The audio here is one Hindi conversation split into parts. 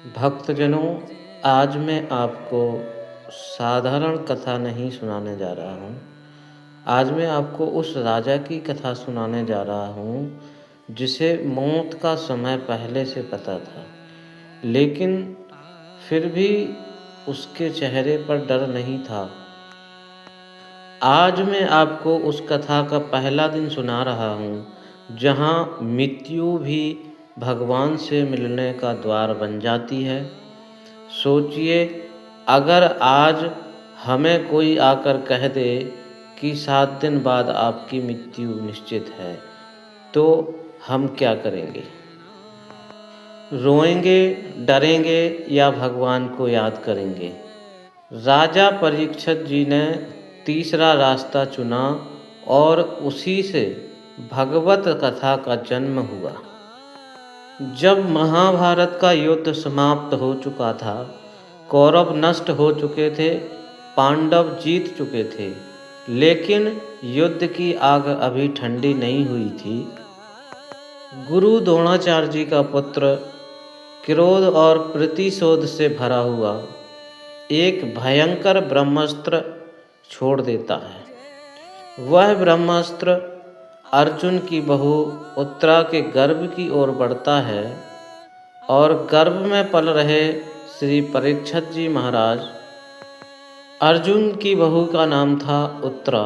भक्तजनों, आज मैं आपको साधारण कथा नहीं सुनाने जा रहा हूँ। आज मैं आपको उस राजा की कथा सुनाने जा रहा हूँ, जिसे मौत का समय पहले से पता था, लेकिन फिर भी उसके चेहरे पर डर नहीं था। आज मैं आपको उस कथा का पहला दिन सुना रहा हूँ, जहाँ मृत्यु भी भगवान से मिलने का द्वार बन जाती है। सोचिए, अगर आज हमें कोई आकर कह दे कि 7 दिन बाद आपकी मृत्यु निश्चित है, तो हम क्या करेंगे? रोएंगे, डरेंगे या भगवान को याद करेंगे? राजा परीक्षित जी ने तीसरा रास्ता चुना और उसी से भगवत कथा का जन्म हुआ। जब महाभारत का युद्ध समाप्त हो चुका था, कौरव नष्ट हो चुके थे, पांडव जीत चुके थे, लेकिन युद्ध की आग अभी ठंडी नहीं हुई थी। गुरु द्रोणाचार्य जी का पुत्र क्रोध और प्रतिशोध से भरा हुआ एक भयंकर ब्रह्मास्त्र छोड़ देता है। वह ब्रह्मास्त्र अर्जुन की बहू उत्तरा के गर्भ की ओर बढ़ता है और गर्भ में पल रहे श्री परीक्षित जी महाराज। अर्जुन की बहू का नाम था उत्तरा।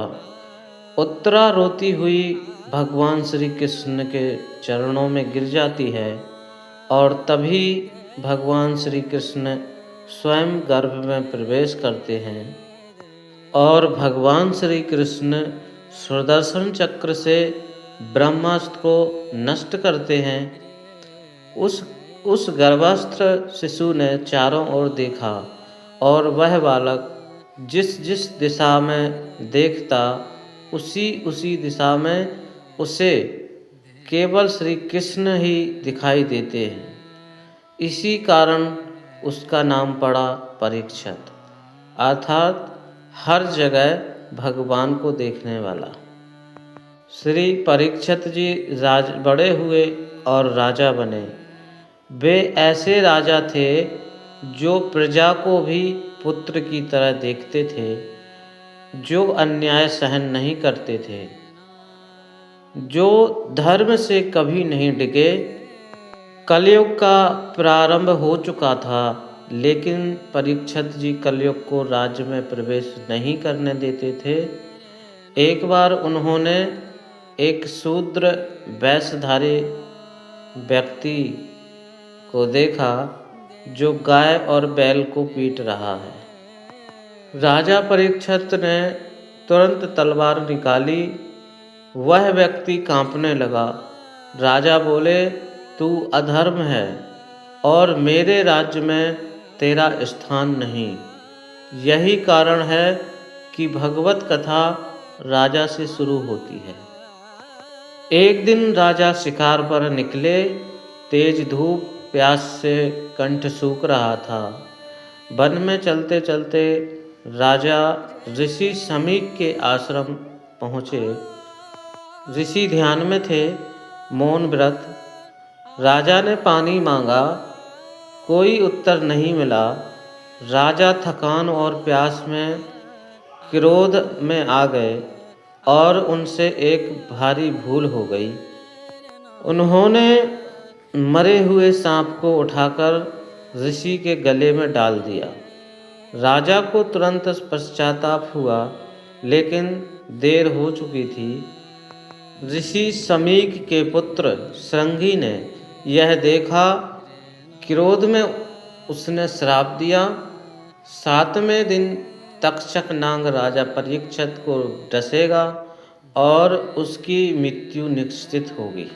उत्तरा रोती हुई भगवान श्री कृष्ण के चरणों में गिर जाती है और तभी भगवान श्री कृष्ण स्वयं गर्भ में प्रवेश करते हैं और भगवान श्री कृष्ण सुदर्शन चक्र से ब्रह्मास्त्र को नष्ट करते हैं। उस गर्भस्थ शिशु ने चारों ओर देखा और वह बालक जिस जिस दिशा में देखता, उसी दिशा में उसे केवल श्री कृष्ण ही दिखाई देते हैं। इसी कारण उसका नाम पड़ा परीक्षित, अर्थात हर जगह भगवान को देखने वाला। श्री परीक्षित जी बड़े हुए और राजा बने। वे ऐसे राजा थे जो प्रजा को भी पुत्र की तरह देखते थे, जो अन्याय सहन नहीं करते थे, जो धर्म से कभी नहीं डिगे। कलयुग का प्रारंभ हो चुका था, लेकिन परीक्षित जी कलयुग को राज्य में प्रवेश नहीं करने देते थे। एक बार उन्होंने एक शूद्र वेशधारी व्यक्ति को देखा जो गाय और बैल को पीट रहा है। राजा परीक्षित ने तुरंत तलवार निकाली। वह व्यक्ति कांपने लगा। राजा बोले, तू अधर्म है और मेरे राज्य में तेरा स्थान नहीं। यही कारण है कि भगवत कथा राजा से शुरू होती है। एक दिन राजा शिकार पर निकले। तेज धूप प्यास से कंठ सूख रहा था। वन में चलते चलते राजा ऋषि समीक के आश्रम पहुँचे। ऋषि ध्यान में थे, मौन व्रत। राजा ने पानी मांगा, कोई उत्तर नहीं मिला। राजा थकान और प्यास में क्रोध में आ गए और उनसे एक भारी भूल हो गई। उन्होंने मरे हुए सांप को उठाकर ऋषि के गले में डाल दिया। राजा को तुरंत पश्चाताप हुआ, लेकिन देर हो चुकी थी। ऋषि समीक के पुत्र श्रृंगी ने यह देखा। क्रोध में उसने श्राप दिया। 7वें दिन तक्षक नाग राजा परीक्षित को डसेगा और उसकी मृत्यु निश्चित होगी।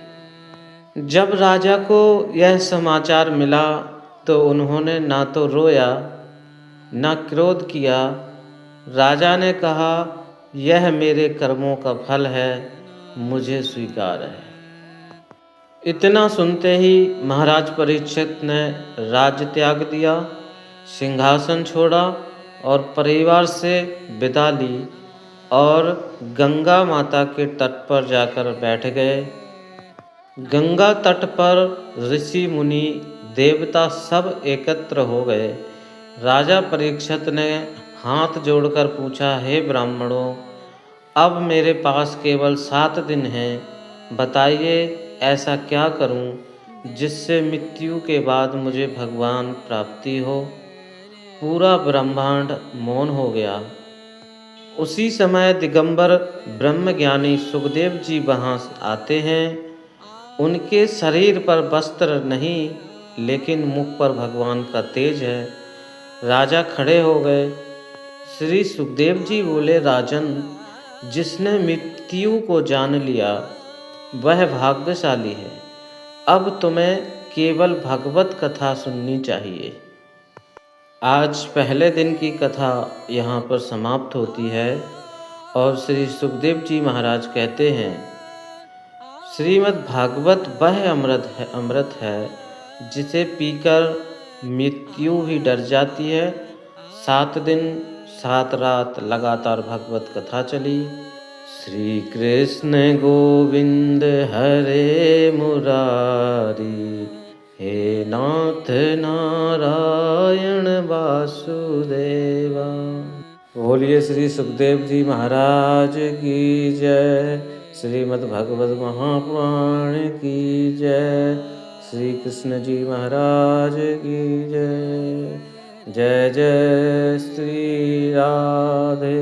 जब राजा को यह समाचार मिला तो उन्होंने ना तो रोया ना क्रोध किया। राजा ने कहा, यह मेरे कर्मों का फल है, मुझे स्वीकार है। इतना सुनते ही महाराज परीक्षित ने राज्य त्याग दिया, सिंहासन छोड़ा और परिवार से विदा ली और गंगा माता के तट पर जाकर बैठ गए। गंगा तट पर ऋषि मुनि देवता सब एकत्र हो गए। राजा परीक्षित ने हाथ जोड़कर पूछा, हे ब्राह्मणों, अब मेरे पास केवल 7 दिन हैं। बताइए ऐसा क्या करूं जिससे मृत्यु के बाद मुझे भगवान प्राप्ति हो। पूरा ब्रह्मांड मौन हो गया। उसी समय दिगंबर ब्रह्मज्ञानी सुखदेव जी वहाँ आते हैं। उनके शरीर पर वस्त्र नहीं, लेकिन मुख पर भगवान का तेज है। राजा खड़े हो गए। श्री सुखदेव जी बोले, राजन, जिसने मृत्यु को जान लिया वह भाग्यशाली है। अब तुम्हें केवल भगवत कथा सुननी चाहिए। आज पहले दिन की कथा यहाँ पर समाप्त होती है और श्री सुखदेव जी महाराज कहते हैं, श्रीमद् भागवत वह अमृत है जिसे पीकर मृत्यु भी डर जाती है। 7 दिन 7 रात लगातार भगवत कथा चली। श्री कृष्ण गोविंद हरे मुरारी, हे नाथ नारायण वासुदेवा। बोलिए श्री सुखदेव जी महाराज की जय। श्रीमद् भागवत महापुराण की जय। श्री कृष्ण जी महाराज की जय। जय जय श्री राधे।